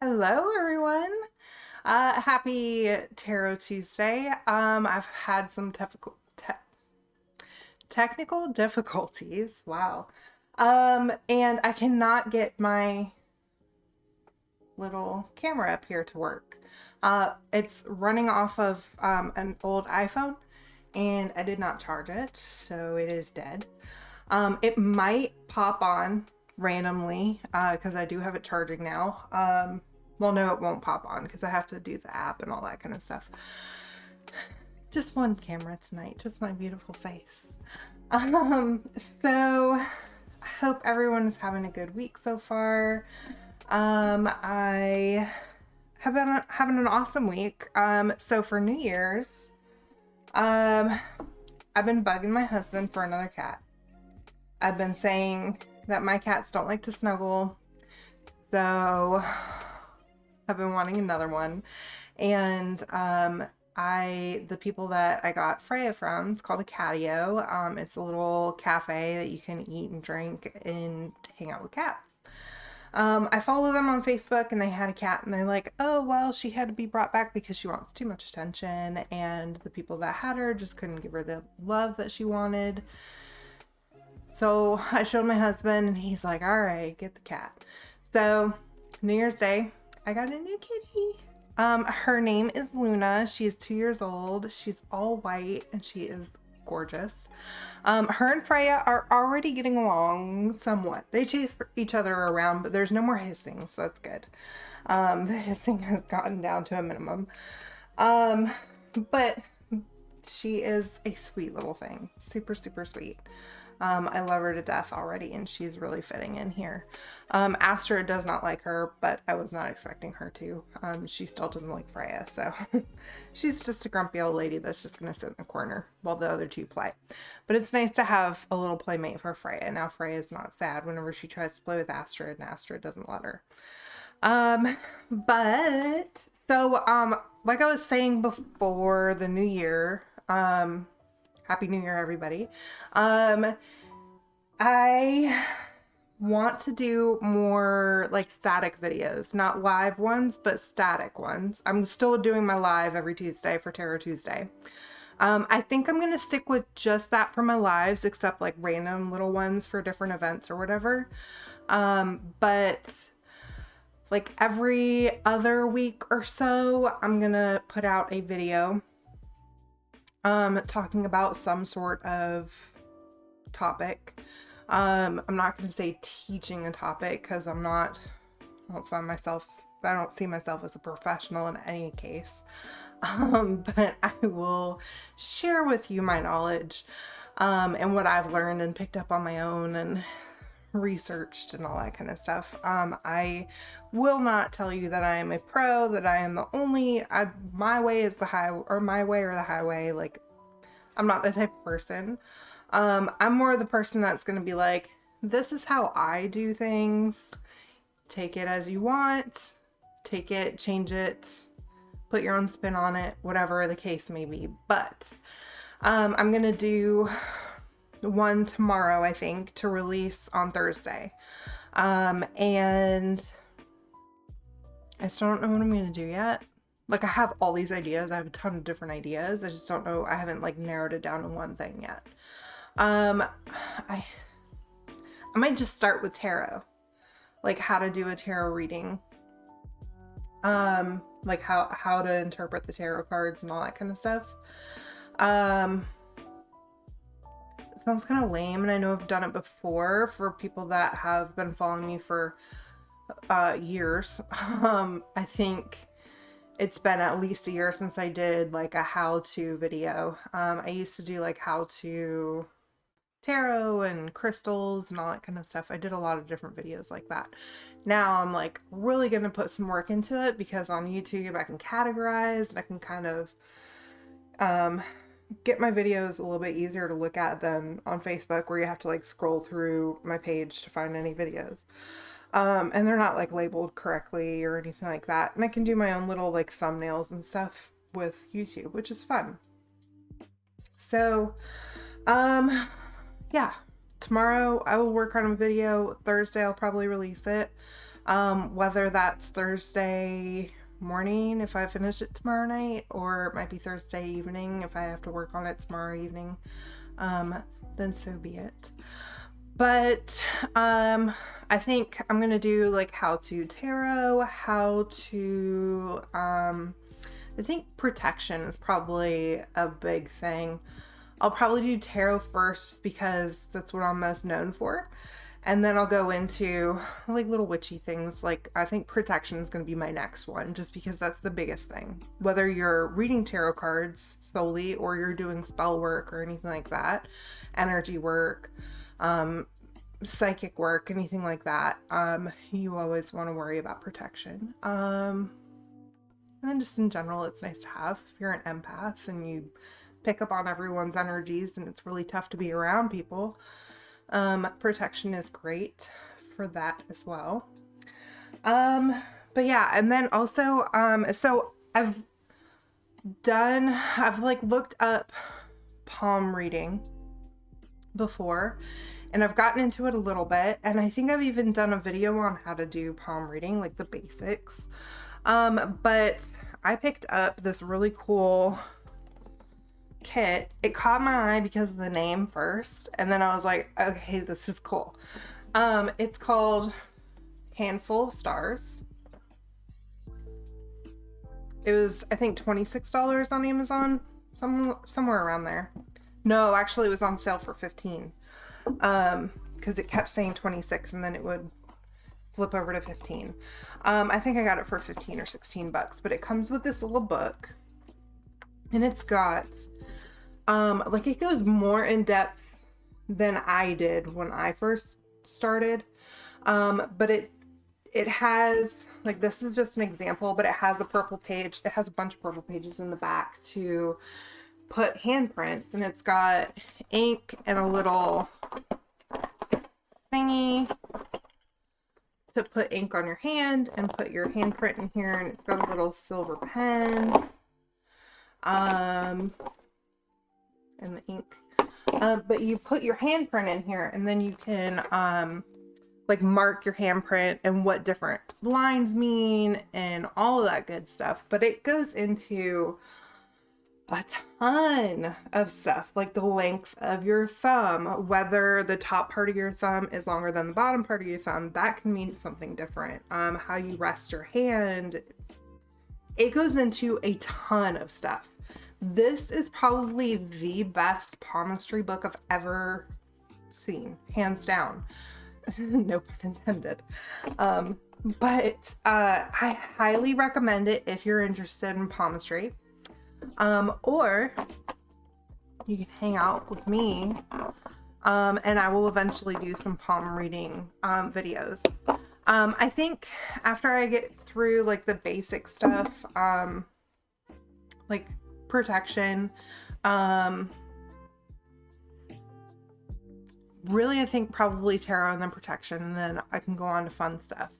Hello, everyone. Happy Tarot Tuesday. I've had some technical difficulties. Wow. And I cannot get my little camera up here to work. It's running off of an old iPhone, and I did not charge it, so it is dead. It might pop on randomly because I do have it charging now. Well, no, it won't pop on because I have to do the app and all that kind of stuff. Just one camera tonight, just my beautiful face. So I hope everyone is having a good week so far. I have been having an awesome week. So for New Year's, I've been bugging my husband for another cat. I've been saying that my cats don't like to snuggle, so I've been wanting another one. And the people that I got Freya from, it's called a Catio. It's a little cafe that you can eat and drink and hang out with cats. I follow them on Facebook, and they had a cat, and they're like, oh, well, she had to be brought back because she wants too much attention, and the people that had her just couldn't give her the love that she wanted. So I showed my husband, and he's like, all right, get the cat. So New Year's Day, I got a new kitty. Her name is Luna. She is 2 years old. She's all white, and she is gorgeous. Her and Freya are already getting along somewhat. They chase each other around, but there's no more hissing, so that's good. The hissing has gotten down to a minimum. But she is a sweet little thing. Super, super sweet. I love her to death already, and she's really fitting in here. Astrid does not like her, but I was not expecting her to. She still doesn't like Freya, so she's just a grumpy old lady that's just going to sit in the corner while the other two play. But it's nice to have a little playmate for Freya. Now Freya's not sad whenever she tries to play with Astrid, and Astrid doesn't let her. Like I was saying before the new year, Happy New Year, everybody. I want to do more like static videos, not live ones, but static ones. I'm still doing my live every Tuesday for Tarot Tuesday. I think I'm going to stick with just that for my lives, except like random little ones for different events or whatever. But like every other week or so, I'm going to put out a video talking about some sort of topic. I'm not going to say teaching a topic because I don't see myself as a professional in any case. But I will share with you my knowledge, and what I've learned and picked up on my own and researched and all that kind of stuff. I will not tell you that I am a pro, that I am the only, my way is the highway, or my way or the highway. Like, I'm not that type of person. I'm more the person that's going to be like, this is how I do things. Take it as you want. Take it, change it, put your own spin on it, whatever the case may be. But I'm going to do one tomorrow, I think, to release on Thursday. And I still don't know what I'm going to do yet. Like, I have all these ideas. I have a ton of different ideas. I just don't know. I haven't like narrowed it down to one thing yet. I might just start with tarot, like how to do a tarot reading. Like how to interpret the tarot cards and all that kind of stuff. It sounds kind of lame, and I know I've done it before for people that have been following me for years. I think it's been at least a year since I did like a how-to video. I used to do like how-to tarot and crystals and all that kind of stuff. I did a lot of different videos like that. Now I'm like really gonna put some work into it because on YouTube I can categorize and I can kind of get my videos a little bit easier to look at than on Facebook, where you have to like scroll through my page to find any videos. And they're not like labeled correctly or anything like that. And I can do my own little like thumbnails and stuff with YouTube, which is fun. So, yeah, tomorrow I will work on a video. Thursday I'll probably release it. Whether that's Thursday morning if I finish it tomorrow night, or it might be Thursday evening if I have to work on it tomorrow evening, then so be it. But I think I'm gonna do like how to tarot, how to I think protection is probably a big thing. I'll probably do tarot first because that's what I'm most known for. And then I'll go into like little witchy things. Like I think protection is going to be my next one just because that's the biggest thing. Whether you're reading tarot cards solely or you're doing spell work or anything like that, energy work, psychic work, anything like that, you always want to worry about protection. And then just in general, it's nice to have. If you're an empath and you pick up on everyone's energies and it's really tough to be around people, protection is great for that as well. But yeah, and then also, so I've like looked up palm reading before, and I've gotten into it a little bit, and I think I've even done a video on how to do palm reading, like the basics. But I picked up this really cool kit. It caught my eye because of the name first, and then I was like, okay, this is cool. It's called Handful of Stars. It was, I think, $26 on Amazon, somewhere around there. No, actually it was on sale for $15, because it kept saying 26 and then it would flip over to 15. I think I got it for 15 or 16 bucks, but it comes with this little book, and it's got like it goes more in depth than I did when I first started. But it has, like, this is just an example, but it has a purple page. It has a bunch of purple pages in the back to put handprints, and it's got ink and a little thingy to put ink on your hand and put your handprint in here, and it's got a little silver pen. And the ink. But you put your handprint in here, and then you can like mark your handprint and what different lines mean and all of that good stuff. But it goes into a ton of stuff, like the length of your thumb, whether the top part of your thumb is longer than the bottom part of your thumb, that can mean something different. How you rest your hand. It goes into a ton of stuff. This is probably the best palmistry book I've ever seen, hands down. No pun intended. But I highly recommend it if you're interested in palmistry. Or you can hang out with me, and I will eventually do some palm reading videos. I think after I get through like the basic stuff, like protection, really I think probably tarot and then protection, and then I can go on to fun stuff.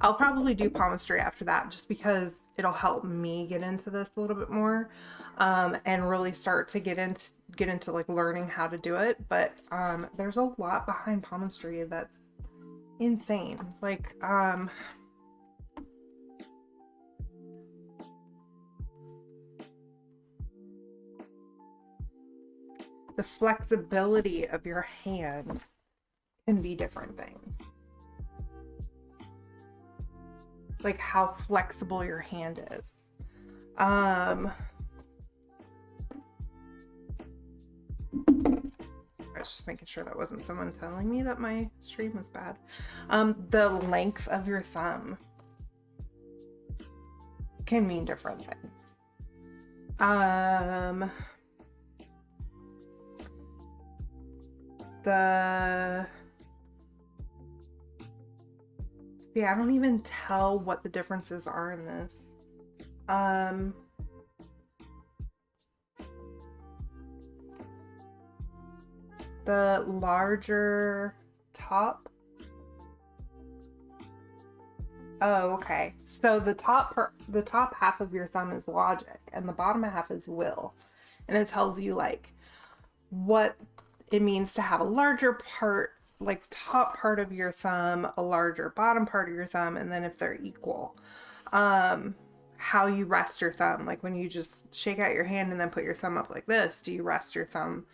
I'll probably do palmistry after that just because it'll help me get into this a little bit more, and really start to get into like learning how to do it. But there's a lot behind palmistry that's insane. Like the flexibility of your hand can be different things. Like how flexible your hand is. I was just making sure that wasn't someone telling me that my stream was bad. The length of your thumb can mean different things. Yeah, I don't even tell what the differences are in this. The larger top. Oh, okay. So the top half of your thumb is logic, and the bottom half is will, and it tells you like what it means to have a larger part like top part of your thumb, a larger bottom part of your thumb, and then if they're equal. How you rest your thumb, like when you just shake out your hand and then put your thumb up like this, do you rest your thumb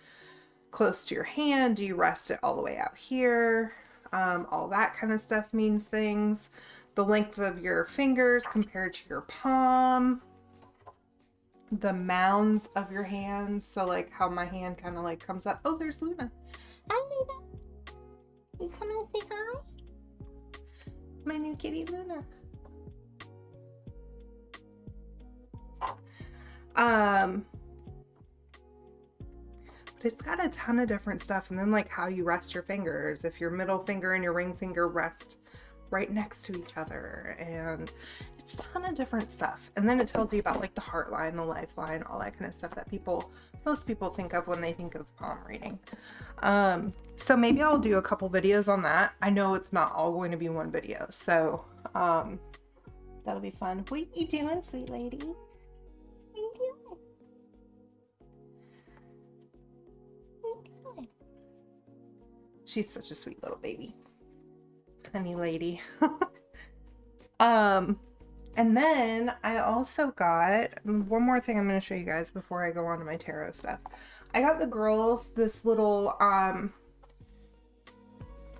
close to your hand? Do you rest it all the way out here? All that kind of stuff means things. The length of your fingers compared to your palm. The mounds of your hands. So like how my hand kind of like comes up. Oh, there's Luna. Hi, Luna. You come and say hi? My new kitty, Luna. But it's got a ton of different stuff. And then like how you rest your fingers. If your middle finger and your ring finger rest right next to each other, and it's a ton of different stuff. And then it tells you about like the heart line, the lifeline, all that kind of stuff that most people think of when they think of palm reading. So maybe I'll do a couple videos on that. I know it's not all going to be one video, so that'll be fun. What are you doing, sweet lady? What are you doing? What are you doing? She's such a sweet little baby. Honey lady. And then I also got one more thing I'm going to show you guys before I go on to my tarot stuff. I got the girls this little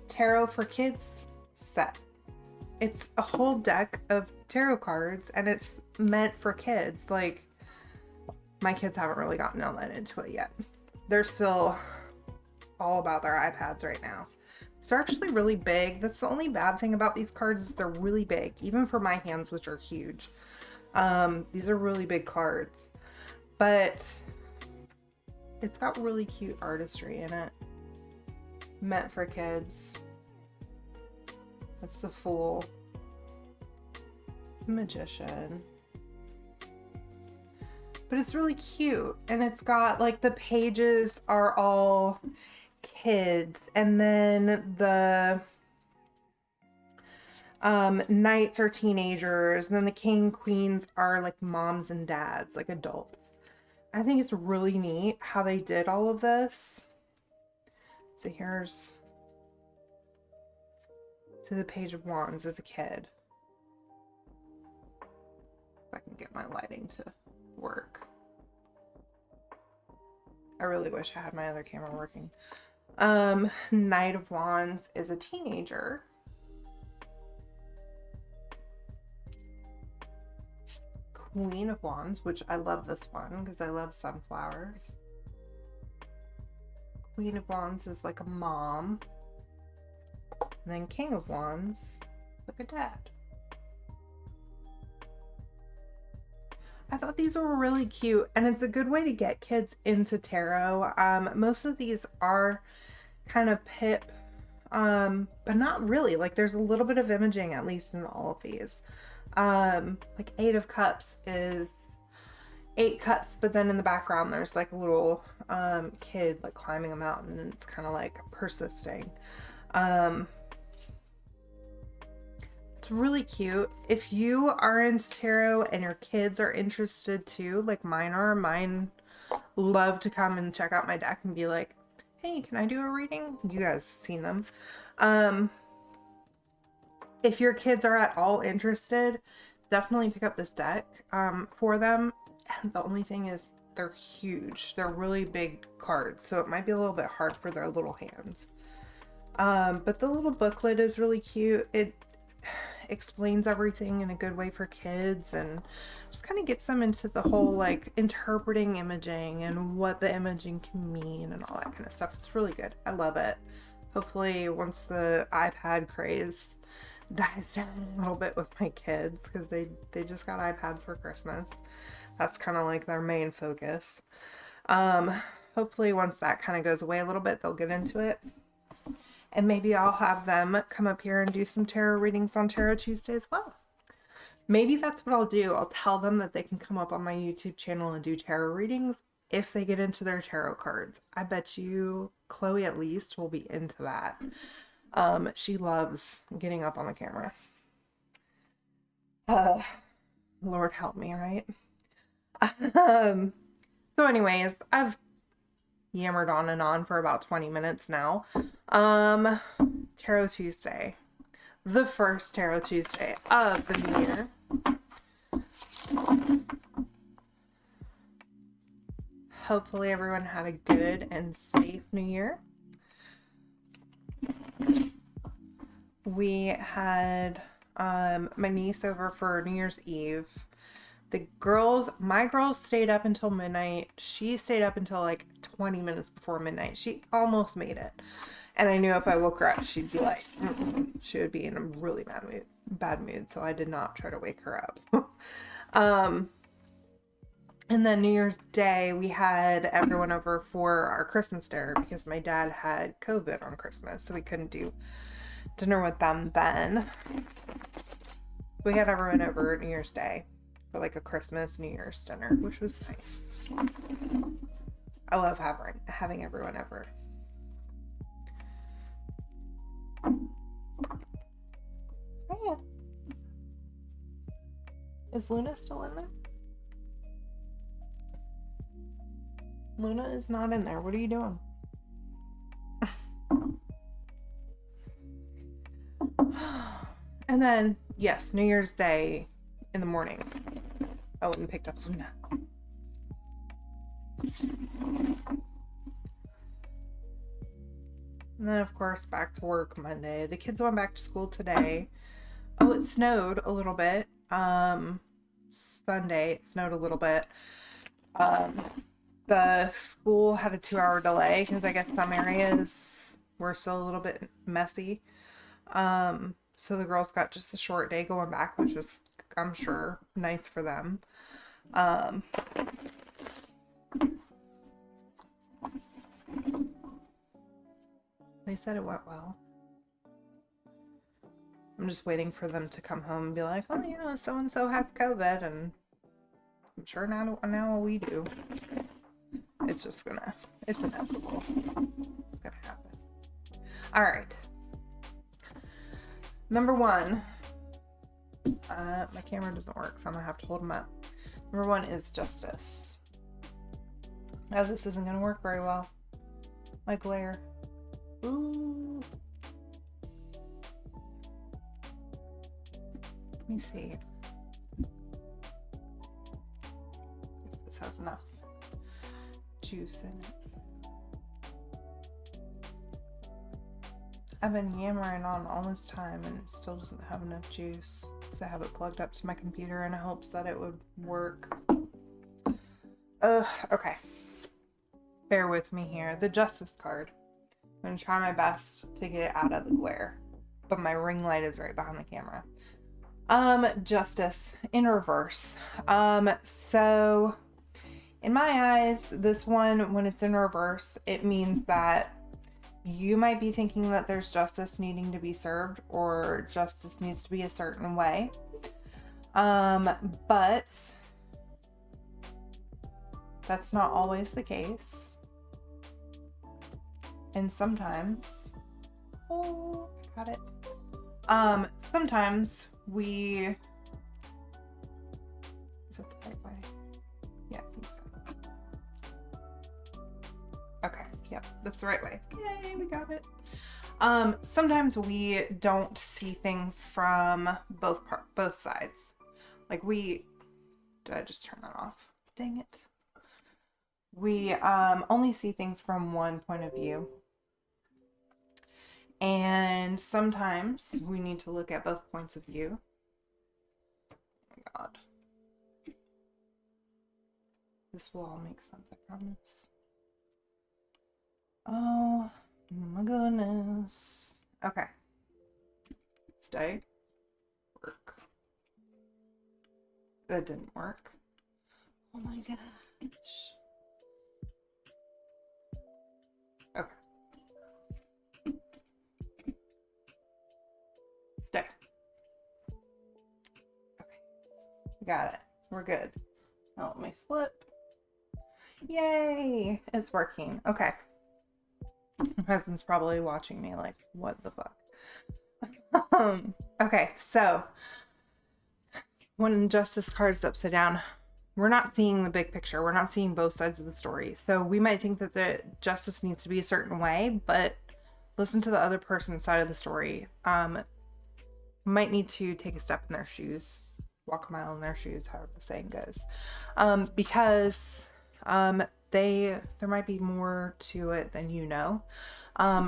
tarot for kids set. It's a whole deck of tarot cards and it's meant for kids. Like, my kids haven't really gotten all that into it yet. They're still all about their iPads right now. They're actually really big. That's the only bad thing about these cards, is they're really big, even for my hands, which are huge. These are really big cards, but it's got really cute artistry in it. Meant for kids. That's the Fool. Magician. But it's really cute, and it's got like the pages are all kids, and then the knights are teenagers, and then the king queens are like moms and dads, like adults. I think it's really neat how they did all of this. So here's to the Page of Wands as a kid. If I can get my lighting to work. I really wish I had my other camera working. Knight of Wands is a teenager. Queen of Wands, which I love this one because I love sunflowers. Queen of Wands is like a mom. And then King of Wands, like a dad. I thought these were really cute, and it's a good way to get kids into tarot. Most of these are kind of pip, but not really. Like, there's a little bit of imaging, at least in all of these. Like Eight of Cups is 8 cups, but then in the background there's like a little kid like climbing a mountain, and it's kind of like persisting. It's really cute. If you are into tarot and your kids are interested too, like mine love to come and check out my deck and be like, hey, can I do a reading? You guys have seen them. If your kids are at all interested, definitely pick up this deck for them. And the only thing is, they're huge. They're really big cards, so it might be a little bit hard for their little hands. But the little booklet is really cute. It explains everything in a good way for kids, and just kind of gets them into the whole like interpreting imaging and what the imaging can mean and all that kind of stuff. It's really good. I love it. Hopefully once the iPad craze dies down a little bit with my kids, because they just got iPads for Christmas. That's kind of like their main focus. Hopefully once that kind of goes away a little bit, they'll get into it. And maybe I'll have them come up here and do some tarot readings on Tarot Tuesday as well. Maybe that's what I'll do. I'll tell them that they can come up on my YouTube channel and do tarot readings if they get into their tarot cards. I bet you Chloe at least will be into that. She loves getting up on the camera. Lord help me, right? So anyways, I've yammered on and on for about 20 minutes now. Tarot Tuesday. The first Tarot Tuesday of the new year. Hopefully everyone had a good and safe new year. We had my niece over for New Year's Eve. My girls stayed up until midnight. She stayed up until like 20 minutes before midnight. She almost made it. And I knew if I woke her up, she'd be like, she would be in a really bad mood. So I did not try to wake her up. And then New Year's Day, we had everyone over for our Christmas dinner because my dad had COVID on Christmas. So we couldn't do dinner with them then. We had everyone over New Year's Day for like a Christmas New Year's dinner, which was nice. I love having everyone over. Oh, yeah. Is Luna still in there? Luna is not in there. What are you doing? And then, yes, New Year's Day in the morning, I went and picked up Luna. And then, of course, back to work Monday. The kids went back to school today. Oh, it snowed a little bit. Sunday, it snowed a little bit. The school had a 2-hour delay because I guess some areas were still a little bit messy. So the girls got just a short day going back, which was, I'm sure, nice for them. They said it went well. I'm just waiting for them to come home and be like, oh, you know, so-and-so has COVID, and I'm sure now we do. It's inevitable. It's gonna happen. All right. Number 1. My camera doesn't work, so I'm gonna have to hold them up. Number 1 is justice. Oh, this isn't gonna work very well. My glare. Ooh. Let me see if this has enough juice in it. I've been yammering on all this time and it still doesn't have enough juice. So I have it plugged up to my computer in hopes that it would work. Okay. Bear with me here. The justice card. I'm going to try my best to get it out of the glare. But my ring light is right behind the camera. Justice in reverse. So in my eyes, this one, when it's in reverse, it means that you might be thinking that there's justice needing to be served or justice needs to be a certain way. But that's not always the case. And sometimes, oh, got it. Sometimes is that the right way? Yeah, I think so. Okay, yep, that's the right way. Yay, we got it. Sometimes we don't see things from both sides. Like did I just turn that off? Dang it. We only see things from one point of view. And sometimes we need to look at both points of view. Oh my God. This will all make sense, I promise. Oh my goodness. Okay. Stay. Work. That didn't work. Oh my gosh. Okay. Stay. Okay. Got it. We're good. Now let me flip. Yay! It's working. Okay. My husband's probably watching me like, what the fuck? Okay, so when justice card's upside down, we're not seeing the big picture. We're not seeing both sides of the story. So we might think that the justice needs to be a certain way, but listen to the other person's side of the story. Might need to take a step in their shoes, walk a mile in their shoes, however the saying goes, because there might be more to it than you know.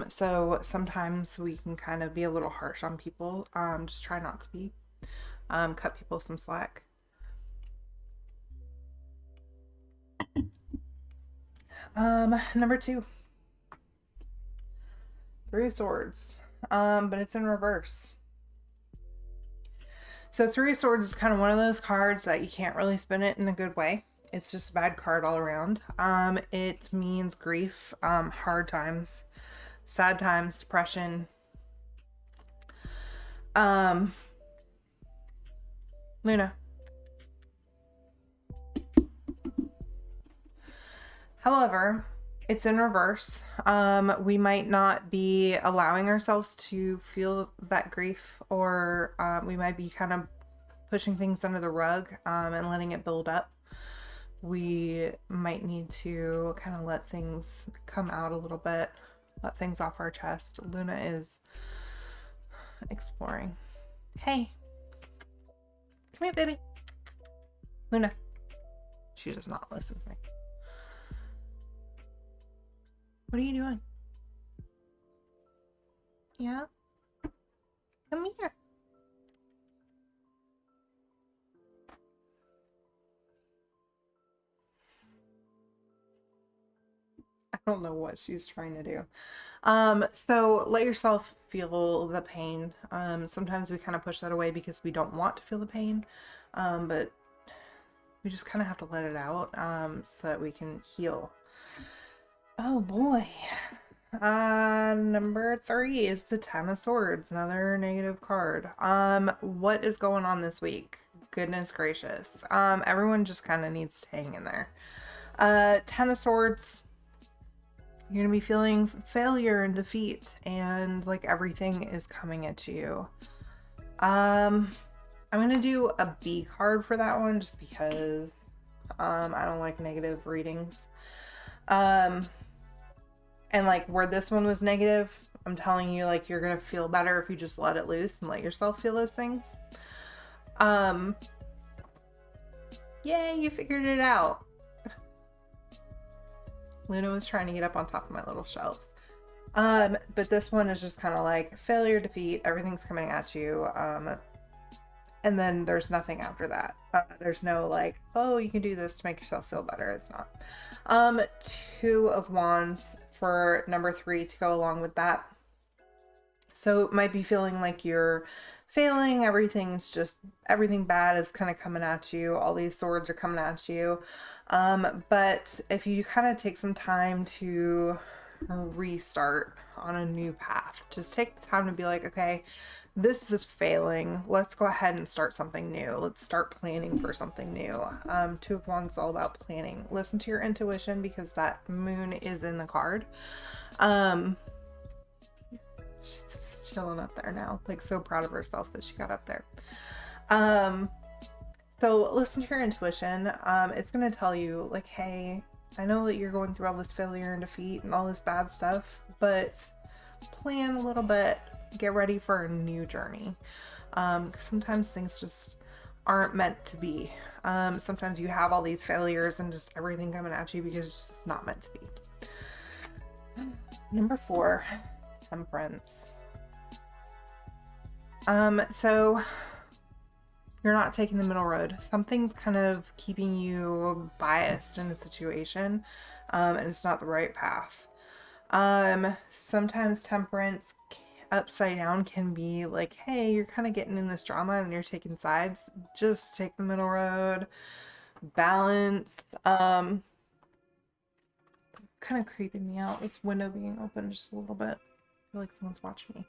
So sometimes we can kind of be a little harsh on people. Just try not to be. Cut people some slack. Number 2. 3 of Swords. But it's in reverse. So 3 of Swords is kind of one of those cards that you can't really spin it in a good way. It's just a bad card all around. It means grief, hard times, sad times, depression. Luna. However, it's in reverse. We might not be allowing ourselves to feel that grief, or we might be kind of pushing things under the rug and letting it build up. We might need to kind of let things come out a little bit, let things off our chest. Luna is exploring. Hey, come here, baby. Luna. She does not listen to me. What are you doing? Yeah? Come here. I don't know what she's trying to do. So let yourself feel the pain. Sometimes we kind of push that away because we don't want to feel the pain. But we just kind of have to let it out, so that we can heal. Oh boy. Number 3 is the Ten of Swords, another negative card. What is going on this week? Goodness gracious. Everyone just kind of needs to hang in there. Ten of Swords, you're gonna be feeling failure and defeat, and like everything is coming at you. I'm gonna do a B card for that one just because I don't like negative readings. And like where this one was negative, I'm telling you, like, you're gonna feel better if you just let it loose and let yourself feel those things. Yay, you figured it out. Luna was trying to get up on top of my little shelves. But this one is just kind of like failure, defeat, everything's coming at you. And then there's nothing after that. There's no like, oh, you can do this to make yourself feel better. It's not. 2 of Wands for number 3 to go along with that. So it might be feeling like you're failing. Everything bad is kind of coming at you. All these swords are coming at you. But if you kind of take some time to restart on a new path, just take the time to be like, okay, this is failing. Let's go ahead and start something new. Let's start planning for something new. 2 of Wands is all about planning. Listen to your intuition because that moon is in the card. She's chilling up there now. Like, so proud of herself that she got up there. So listen to your intuition. It's going to tell you like, hey, I know that you're going through all this failure and defeat and all this bad stuff, but plan a little bit. Get ready for a new journey. Sometimes things just aren't meant to be. Sometimes you have all these failures and just everything coming at you because it's just not meant to be. Number 4, Temperance. So you're not taking the middle road. Something's kind of keeping you biased in a situation, and it's not the right path. Sometimes Temperance upside down can be like, hey, you're kind of getting in this drama and you're taking sides. Just take the middle road. Balance. Kind of creeping me out, this window being open just a little bit. I feel like someone's watching me.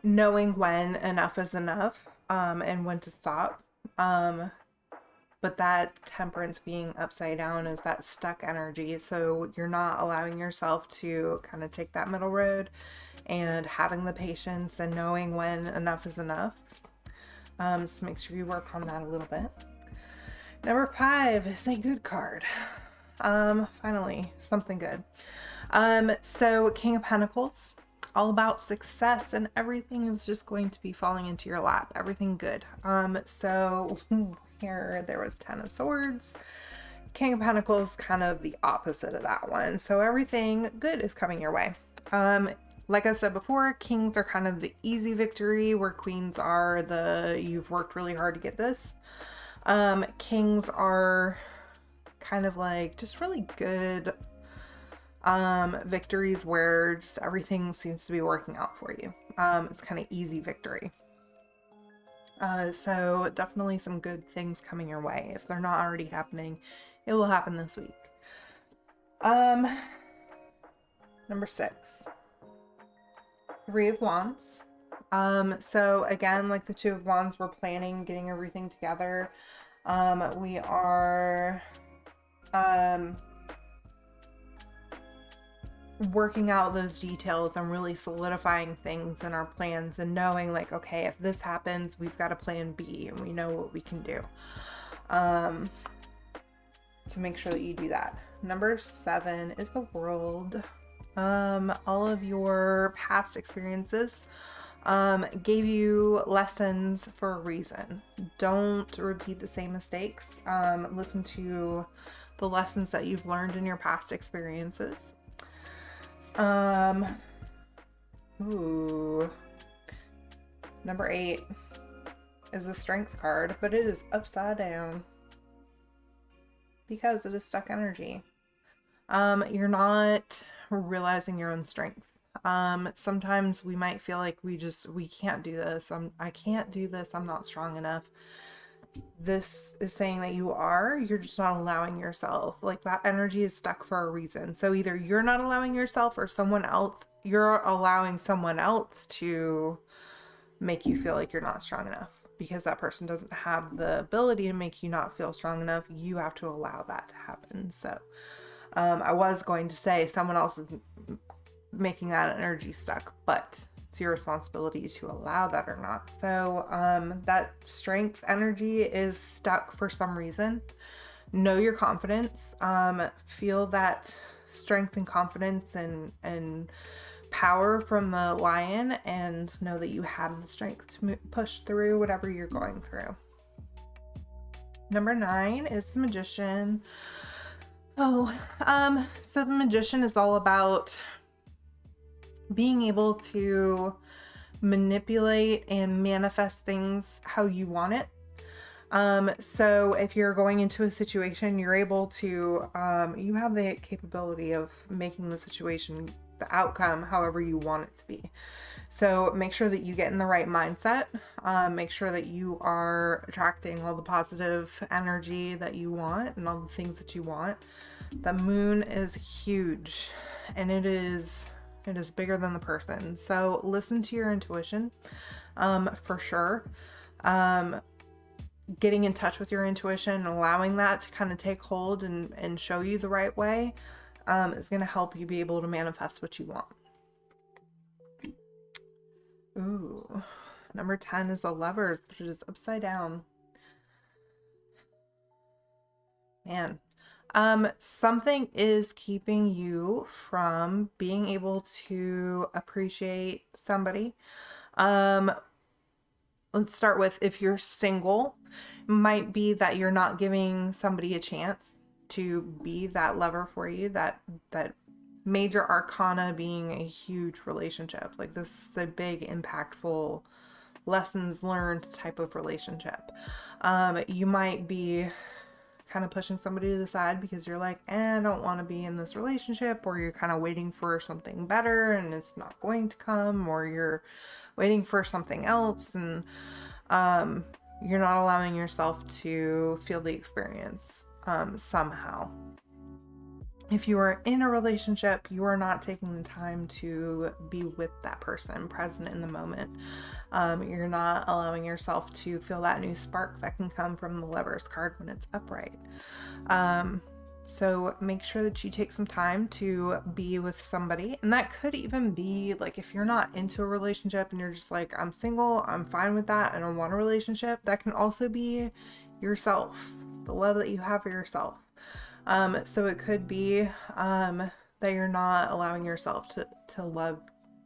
Knowing when enough is enough, and when to stop. But that Temperance being upside down is that stuck energy. So you're not allowing yourself to kind of take that middle road and having the patience and knowing when enough is enough. So make sure you work on that a little bit. Number 5 is a good card. Finally, something good. So King of Pentacles, all about success, and everything is just going to be falling into your lap. Everything good. So here there was Ten of Swords. King of Pentacles, kind of the opposite of that one. So everything good is coming your way. Like I said before, kings are kind of the easy victory, where queens are the you've worked really hard to get this. Kings are kind of like just really good victories where just everything seems to be working out for you. It's kind of easy victory. So definitely some good things coming your way. If they're not already happening, it will happen this week. Number 6, Three of Wands. So again, like the Two of Wands, we're planning, getting everything together. We are working out those details and really solidifying things in our plans, and knowing like, okay, if this happens, we've got a plan B and we know what we can do. So make sure that you do that. Number 7 is the World. All of your past experiences gave you lessons for a reason. Don't repeat the same mistakes. Listen to the lessons that you've learned in your past experiences. Number 8 is the Strength card, but it is upside down because it is stuck energy. You're not realizing your own strength. Sometimes we might feel like we can't do this. I can't do this. I'm not strong enough. This is saying that you're just not allowing yourself. Like, that energy is stuck for a reason. So either you're not allowing yourself, or you're allowing someone else to make you feel like you're not strong enough, because that person doesn't have the ability to make you not feel strong enough. You have to allow that to happen. So I was going to say someone else is making that energy stuck, but it's your responsibility to allow that or not. So that strength energy is stuck for some reason. Know your confidence. Feel that strength and confidence and power from the Lion, and know that you have the strength to push through whatever you're going through. Number 9 is the Magician. So the Magician is all about being able to manipulate and manifest things how you want it. So if you're going into a situation, you're able to, you have the capability of making the situation, the outcome, however you want it to be. So make sure that you get in the right mindset. Make sure that you are attracting all the positive energy that you want and all the things that you want. The moon is huge, and it is bigger than the person. So listen to your intuition, for sure. Getting in touch with your intuition and allowing that to kind of take hold and show you the right way is going to help you be able to manifest what you want. Ooh, number 10 is the Lovers, but it is upside down. Man. Something is keeping you from being able to appreciate somebody. Let's start with, if you're single, it might be that you're not giving somebody a chance to be that lover for you, that major arcana being a huge relationship. Like, this is a big, impactful, lessons learned type of relationship. You might be kind of pushing somebody to the side because you're like, I don't want to be in this relationship, or you're kind of waiting for something better and it's not going to come, or you're waiting for something else, and you're not allowing yourself to feel the experience somehow. If you are in a relationship, you are not taking the time to be with that person, present in the moment. You're not allowing yourself to feel that new spark that can come from the Lovers card when it's upright. So make sure that you take some time to be with somebody. And that could even be like, if you're not into a relationship and you're just like, I'm single, I'm fine with that, I don't want a relationship. That can also be yourself, the love that you have for yourself. So it could be that you're not allowing yourself to love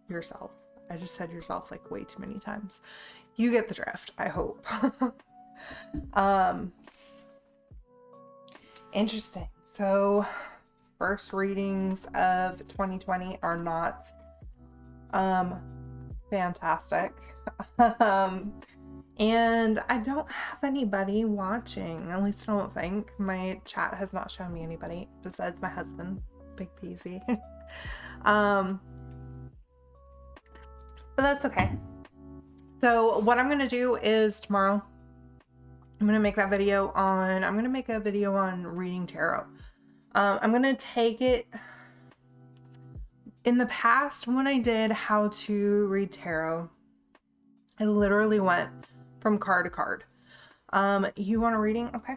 yourself. I just said yourself like way too many times. You get the drift, I hope. Interesting. So first readings of 2020 are not fantastic. And I don't have anybody watching. At least I don't think. My chat has not shown me anybody besides my husband, Big Peasy. But that's okay. So what I'm gonna do is tomorrow I'm gonna make a video on reading tarot. I'm gonna take it. In the past, when I did how to read tarot, I literally went from card to card. You want a reading? Okay.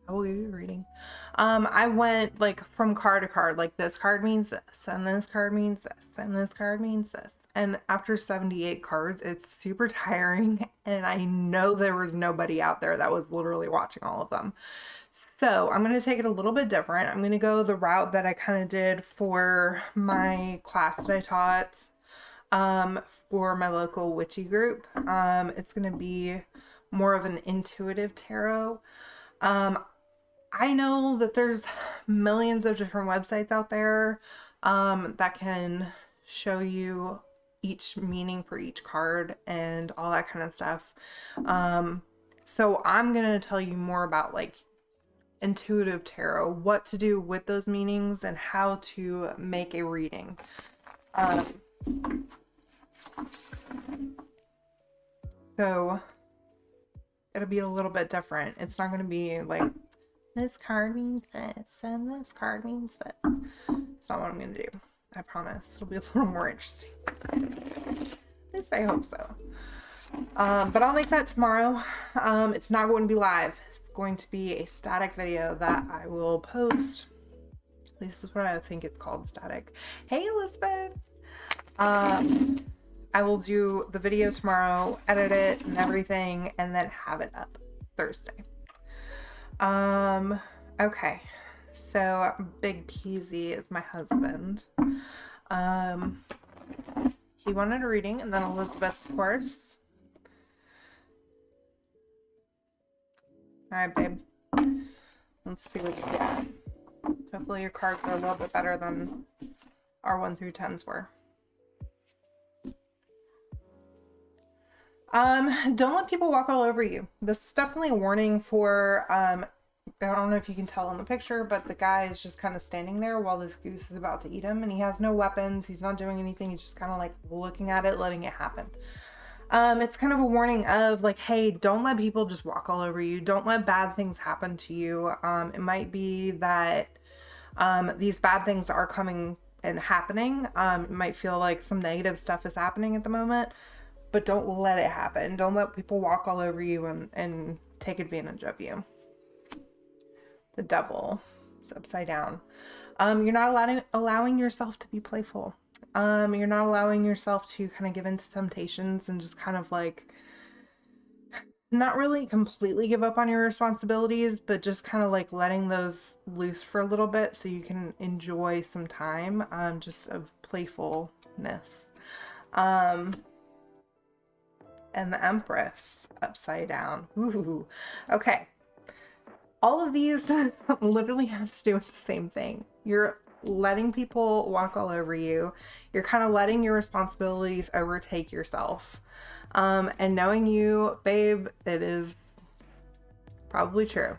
I will give you a reading. I went like from card to card, like this card means this, and this card means this, and this card means this. And after 78 cards, it's super tiring. And I know there was nobody out there that was literally watching all of them. So I'm going to take it a little bit different. I'm going to go the route that I kind of did for my class that I taught for my local witchy group. It's going to be more of an intuitive tarot. I know that there's millions of different websites out there that can show you each meaning for each card and all that kind of stuff. So I'm going to tell you more about like intuitive tarot, what to do with those meanings and how to make a reading. So it'll be a little bit different. It's not going to be like this card means this and this card means this. It's not what I'm going to do. I promise. It'll be a little more interesting. At least I hope so. But I'll make that tomorrow. It's not going to be live. It's going to be a static video that I will post. At least this is what I think it's called, static. Hey, Elizabeth. I will do the video tomorrow, edit it and everything, and then have it up Thursday. Okay. So Big Peasy is my husband. He wanted a reading, and then Elizabeth, of course. All right, babe. Let's see what you get. Hopefully your cards are a little bit better than our 1 through 10s were. Don't let people walk all over you. This is definitely a warning for, I don't know if you can tell in the picture, but the guy is just kind of standing there while this goose is about to eat him, and he has no weapons. He's not doing anything. He's just kind of like looking at it, letting it happen. It's kind of a warning of like, hey, don't let people just walk all over you. Don't let bad things happen to you. It might be that, these bad things are coming and happening. It might feel like some negative stuff is happening at the moment, but don't let it happen. Don't let people walk all over you and take advantage of you. The devil is upside down. You're not allowing yourself to be playful. You're not allowing yourself to kind of give into temptations and just kind of like not really completely give up on your responsibilities, but just kind of like letting those loose for a little bit so you can enjoy some time just of playfulness. And the Empress upside down. Ooh. Okay. All of these literally have to do with the same thing. You're letting people walk all over you. You're kind of letting your responsibilities overtake yourself. And knowing you, babe, it is probably true.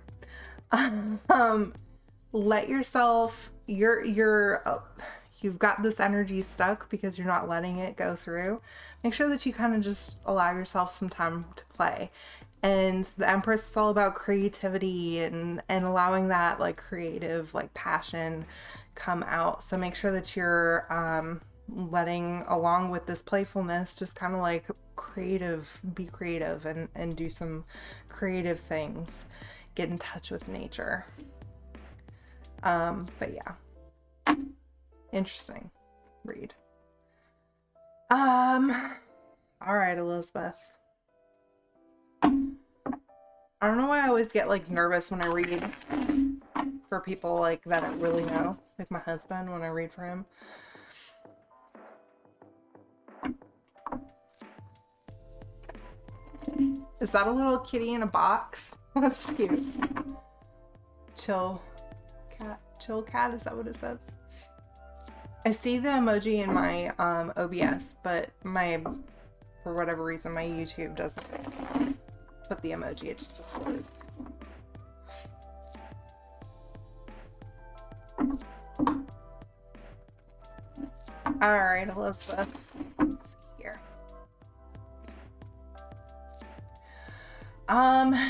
Let yourself, you've got this energy stuck because you're not letting it go through. Make sure that you kind of just allow yourself some time to play. And the Empress is all about creativity and allowing that like creative like passion come out. So make sure that you're letting, along with this playfulness, just kind of like be creative and do some creative things. Get in touch with nature. But yeah. Interesting read. All right, Elizabeth. I don't know why I always get like nervous when I read. for people like that I really know, like my husband when I read for him. Is that a little kitty in a box? That's cute. Chill cat, is that what it says? I see the emoji in my OBS, but for whatever reason my YouTube doesn't put the emoji, it just puts the Alright, Elizabeth. Here.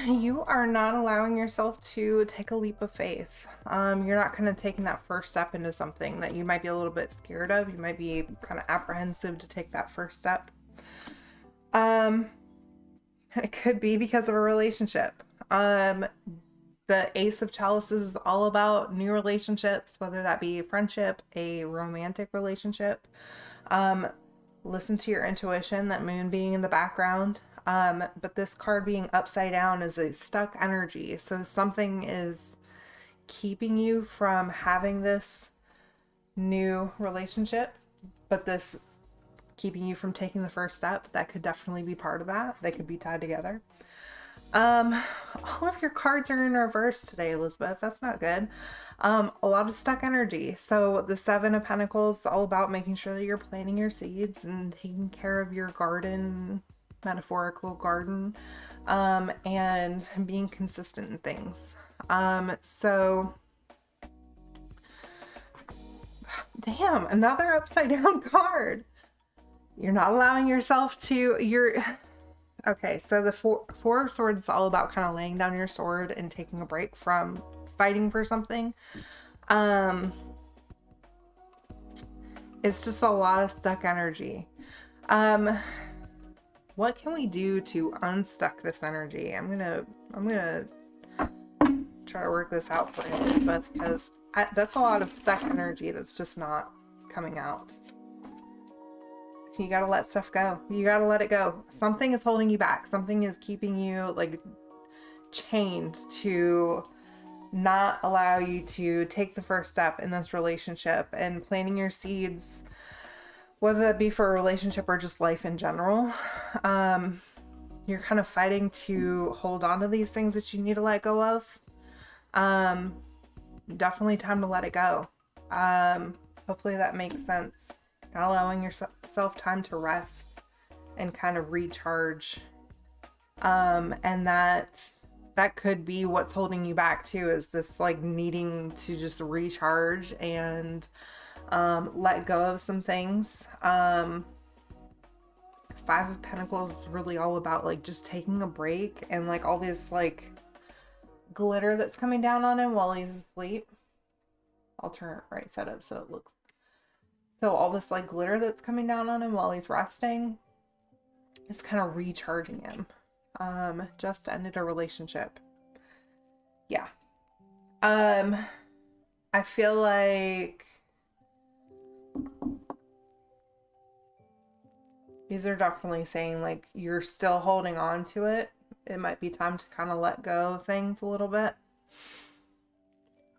You are not allowing yourself to take a leap of faith. You're not kind of taking that first step into something that you might be a little bit scared of. You might be kind of apprehensive to take that first step. It could be because of a relationship. The Ace of Chalices is all about new relationships, whether that be a friendship, a romantic relationship. Listen to your intuition, that moon being in the background. But this card being upside down is a stuck energy. So something is keeping you from having this new relationship, but this keeping you from taking the first step. That could definitely be part of that. They could be tied together. All of your cards are in reverse today, Elizabeth. That's not good. A lot of stuck energy. So the Seven of Pentacles is all about making sure that you're planting your seeds and taking care of your garden, metaphorical garden, and being consistent in things. So damn, another upside down card. You're not allowing yourself to, okay, so the Four of Swords is all about kind of laying down your sword and taking a break from fighting for something. It's just a lot of stuck energy. What can we do to unstuck this energy? I'm gonna try to work this out for you, Elizabeth, because that's a lot of stuck energy that's just not coming out. You gotta let stuff go. You gotta let it go. Something is holding you back. Something is keeping you like chained to not allow you to take the first step in this relationship and planting your seeds, whether that be for a relationship or just life in general. You're kind of fighting to hold on to these things that you need to let go of. Definitely time to let it go. Hopefully that makes sense. Allowing yourself time to rest and kind of recharge. And that could be what's holding you back too, is this like needing to just recharge and let go of some things. Five of Pentacles is really all about like just taking a break, and like all this like glitter that's coming down on him while he's asleep. I'll turn it right side up so it looks. So all this like glitter that's coming down on him while he's resting is kind of recharging him. Just ended a relationship. Yeah. I feel like these are definitely saying like you're still holding on to it. It might be time to kind of let go of things a little bit.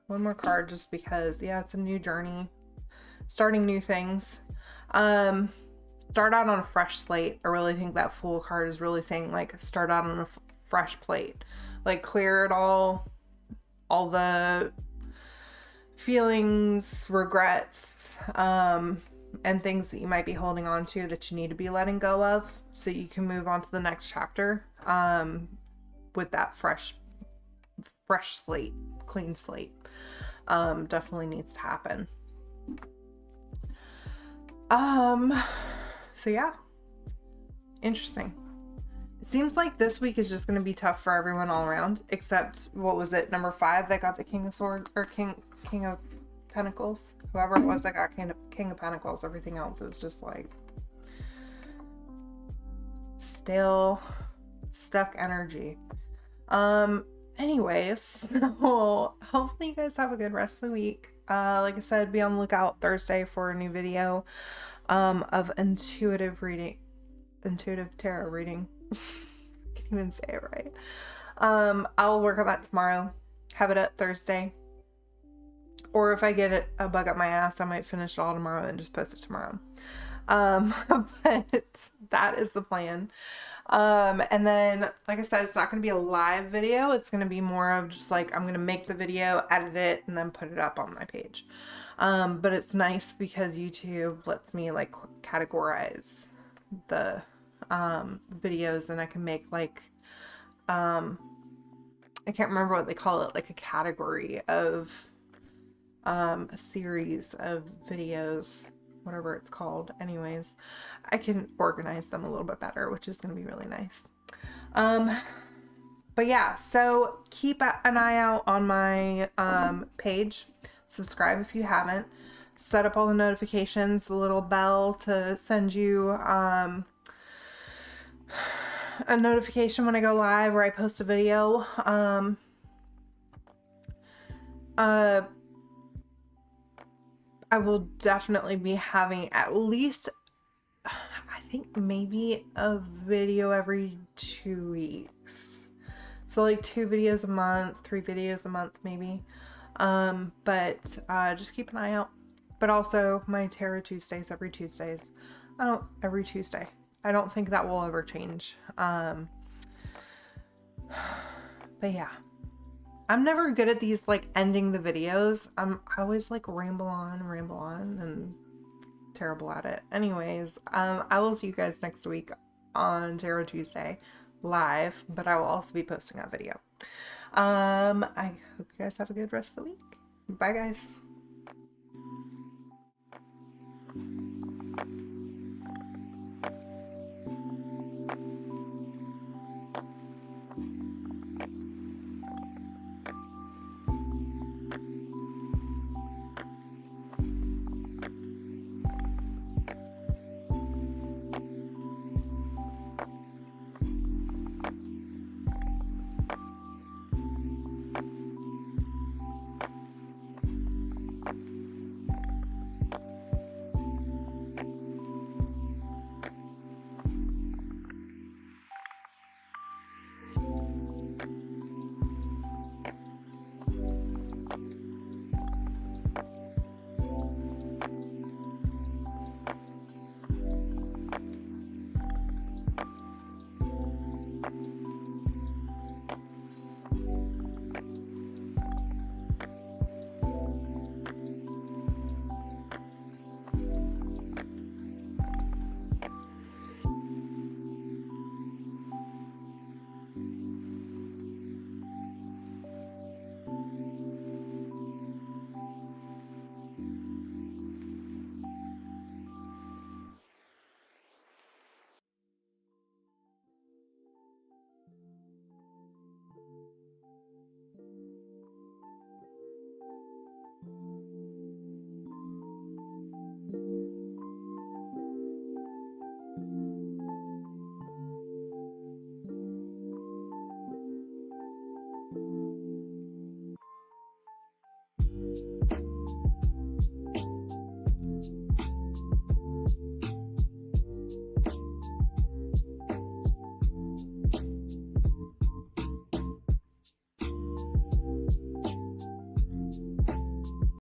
One more card just because, yeah, it's a new journey. Starting new things. Start out on a fresh slate. I really think that Fool card is really saying like start out on a fresh plate. Like clear it all the feelings, regrets, and things that you might be holding on to that you need to be letting go of so you can move on to the next chapter with that fresh slate, clean slate. Definitely needs to happen. So yeah, interesting. It seems like this week is just going to be tough for everyone all around, except, what was it, number 5 that got the King of Swords, or King of Pentacles? Whoever it was that got King of Pentacles, everything else is just like still stuck energy. Anyways, well, hopefully you guys have a good rest of the week. Like I said, be on the lookout Thursday for a new video of intuitive tarot reading. Can't even say it right. I'll work on that tomorrow. Have it up Thursday. Or if I get a bug up my ass, I might finish it all tomorrow and just post it tomorrow. But that is the plan. And then, like I said, it's not going to be a live video. It's going to be more of just like, I'm going to make the video, edit it, and then put it up on my page. But it's nice because YouTube lets me like categorize the, videos, and I can make like, I can't remember what they call it, like a category of, a series of videos, whatever it's called. Anyways, I can organize them a little bit better, which is going to be really nice. But yeah, so keep an eye out on my page. Subscribe if you haven't. Set up all the notifications, the little bell to send you a notification when I go live or I post a video. I will definitely be having at least, I think maybe a video every 2 weeks. So like 2 videos a month, 3 videos a month maybe. But just keep an eye out. But also my Tarot Tuesdays every Tuesdays. Every Tuesday. I don't think that will ever change. But yeah. I'm never good at these, like, ending the videos. I always, like, ramble on, and terrible at it. Anyways, I will see you guys next week on Tarot Tuesday live, but I will also be posting that video. I hope you guys have a good rest of the week. Bye, guys.